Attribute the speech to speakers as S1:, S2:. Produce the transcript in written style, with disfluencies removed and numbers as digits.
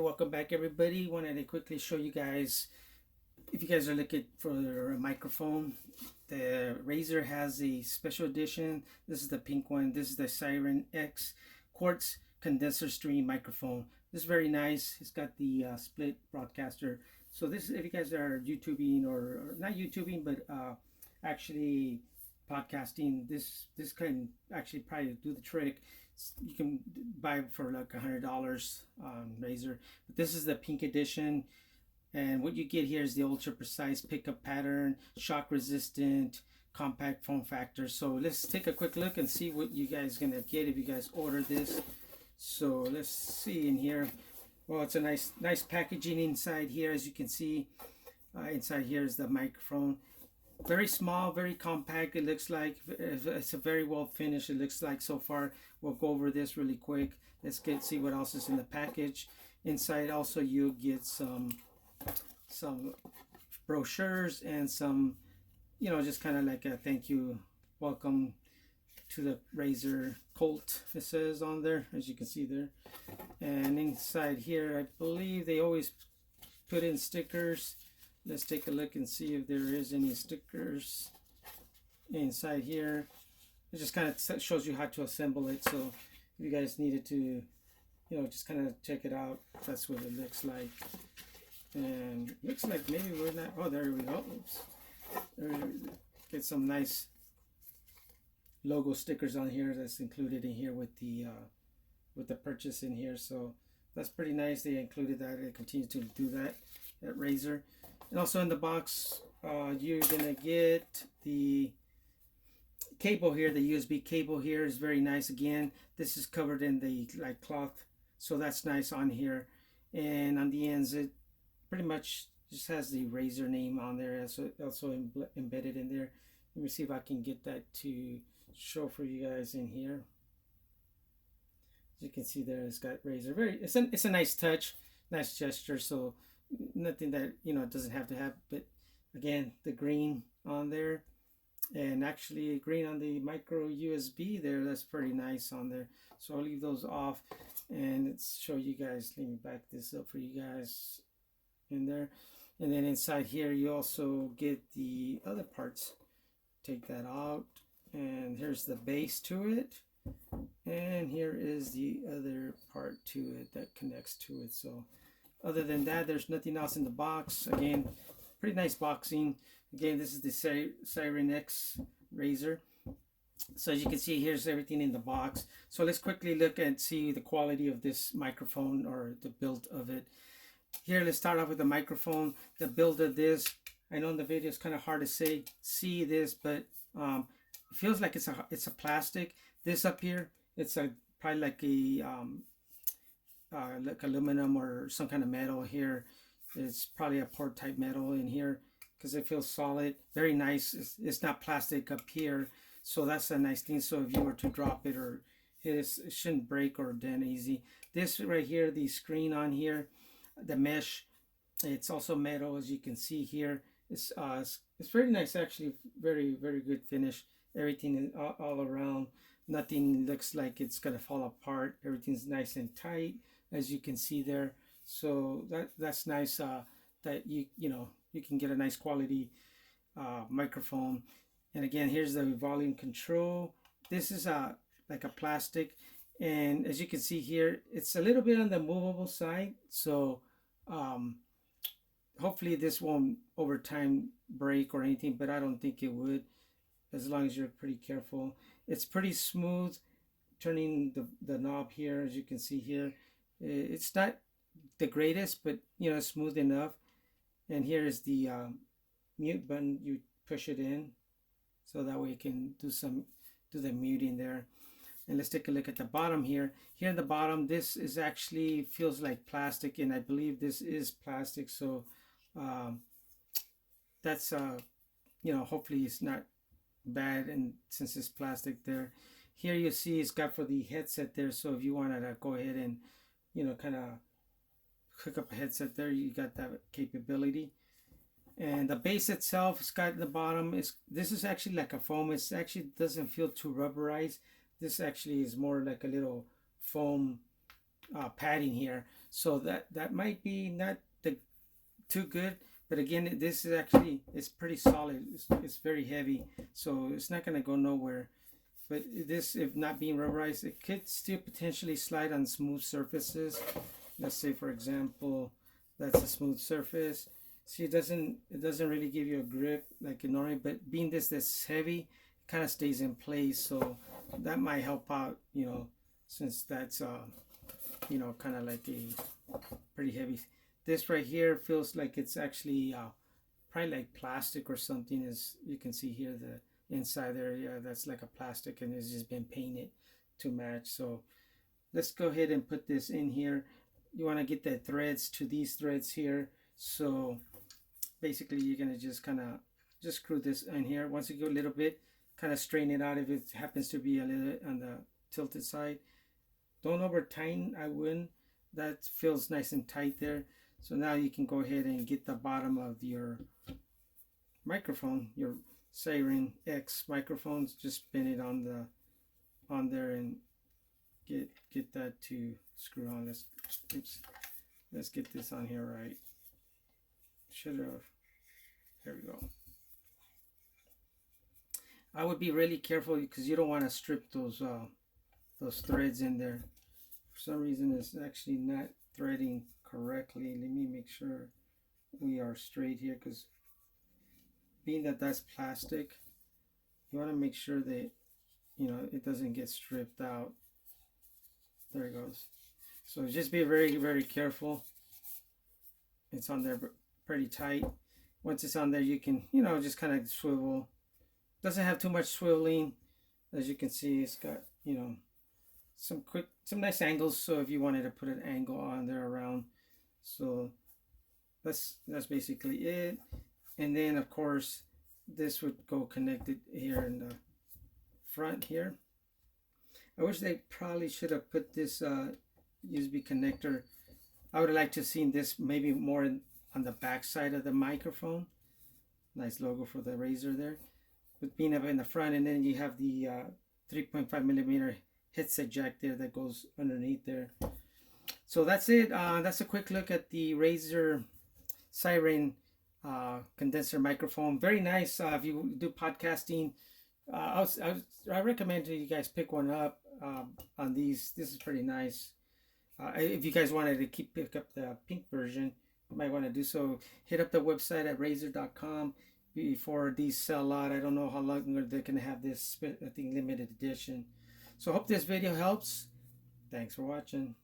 S1: welcome back everybody. Wanted to quickly show you guys, if you guys are looking for a microphone, the Razer has a special edition. This is the pink one. This is the Seiren X Quartz condenser stream microphone. This is very nice. It's got the split broadcaster. So this, if you guys are YouTubing or not YouTubing, but actually podcasting, this can actually probably do the trick. You can buy it for like $100 on Razer. But this is the pink edition, and what you get here is the ultra precise pickup pattern, shock resistant, compact form factor. So let's take a quick look and see what you guys are gonna get if you guys order this. So let's see in here. Well, it's a nice packaging inside here. As you can see, inside here is the microphone. Very small, very compact. It looks like it's a very well finished. It looks like so far. We'll go over this really quick. Let's see what else is in the package. Inside also you get some brochures and some, just kind of like a thank you, welcome to the Razer Colt, it says on there, as you can see there. And inside here, I believe they always put in stickers. Let's take a look and see if there is any stickers inside here. It just kind of shows you how to assemble it. So if you guys needed to, just kind of check it out, that's what it looks like. And looks like maybe we're not, oh, there we go. Oops. There, get some nice logo stickers on here that's included in here with the purchase in here. So that's pretty nice. They included that. They continue to do that at Razer. And also in the box, you're gonna get the cable here. The USB cable here is very nice. Again, this is covered in the cloth, so that's nice on here. And on the ends, it pretty much just has the Razer name on there, also embedded in there. Let me see if I can get that to show for you guys in here. As you can see there, it's got Razer. It's a nice touch, nice gesture. So nothing that it doesn't have to have. But again, the green on there, and actually green on the micro USB there, that's pretty nice on there. So I'll leave those off and let's show you guys. Let me back this up for you guys in there. And then inside here you also get the other parts. Take that out, and here's the base to it, and here is the other part to it that connects to it. So other than that, there's nothing else in the box. Again, pretty nice boxing. Again, this is the Seiren X Razer. So as you can see, here's everything in the box. So let's quickly look and see the quality of this microphone, or the build of it. Here, let's start off with the microphone. The build of this, I know in the video it's kind of hard to see this, but it feels like it's a plastic. This up here, it's probably like a like aluminum or some kind of metal here. It's probably a port type metal in here because it feels solid. Very nice. It's not plastic up here, so that's a nice thing. So if you were to drop it or hit it, it shouldn't break or dent easy. This right here, the screen on here, the mesh, it's also metal, as you can see here. It's very nice, actually. Very good finish. Everything is all around. Nothing looks like it's gonna fall apart. Everything's nice and tight, as you can see there. So that's nice. That you can get a nice quality microphone. And again, here's the volume control. This is like a plastic, and as you can see here, it's a little bit on the movable side. So hopefully this won't over time break or anything, but I don't think it would, as long as you're pretty careful. It's pretty smooth turning the knob here, as you can see here. It's not the greatest, but it's smooth enough. And here is the mute button. You push it in, so that way you can do the muting there. And let's take a look at the bottom here. Here in the bottom, this is actually feels like plastic, and I believe this is plastic. So that's hopefully it's not bad, and since it's plastic there. Here you see it's got for the headset there. So if you wanted to go ahead and kind of hook up a headset there, you got that capability. And the base itself, it's got in the bottom, this is actually like a foam. It actually doesn't feel too rubberized. This actually is more like a little foam padding here, so that might be not the too good. But again, this is actually, it's pretty solid. It's very heavy, so it's not gonna go nowhere. But this, if not being rubberized, it could still potentially slide on smooth surfaces. Let's say, for example, that's a smooth surface. See, it doesn't really give you a grip like it normally, but being this heavy, it kind of stays in place. So that might help out, since that's kind of like a pretty heavy. This right here feels like it's actually probably like plastic or something. As you can see here, the inside there, yeah, that's like a plastic, and it's just been painted to match. So let's go ahead and put this in here. You want to get the threads to these threads here. So basically you're going to just kind of just screw this in here. Once you go a little bit, kind of strain it out if it happens to be a little on the tilted side. Don't over tighten, I wouldn't. That feels nice and tight there. So now you can go ahead and get the bottom of your microphone, your Seiren X microphones. Just spin it on there and get that to screw on. Let's get this on here right. Should have. There we go. I would be really careful because you don't want to strip those threads in there. For some reason, it's actually not threading correctly. Let me make sure we are straight here, because being that that's plastic, you want to make sure that it doesn't get stripped out. There it goes. So just be very, very careful. It's on there pretty tight. Once it's on there, you can just kind of swivel. Doesn't have too much swiveling. As you can see, it's got some nice angles. So if you wanted to put an angle on there around, so that's basically it. And then of course this would go connected here in the front here. I wish they probably should have put this USB connector. I would have liked to have seen this maybe more on the back side of the microphone. Nice logo for the Razer there. But being up in the front, and then you have the 3.5 millimeter headset jack there that goes underneath there. So that's it. That's a quick look at the Razer Seiren condenser microphone. Very nice. If you do podcasting, I recommend you guys pick one up on these. This is pretty nice. If you guys wanted to pick up the pink version, you might want to do so. Hit up the website at razer.com before these sell out. I don't know how long they're going to have this, I think, limited edition. So I hope this video helps. Thanks for watching.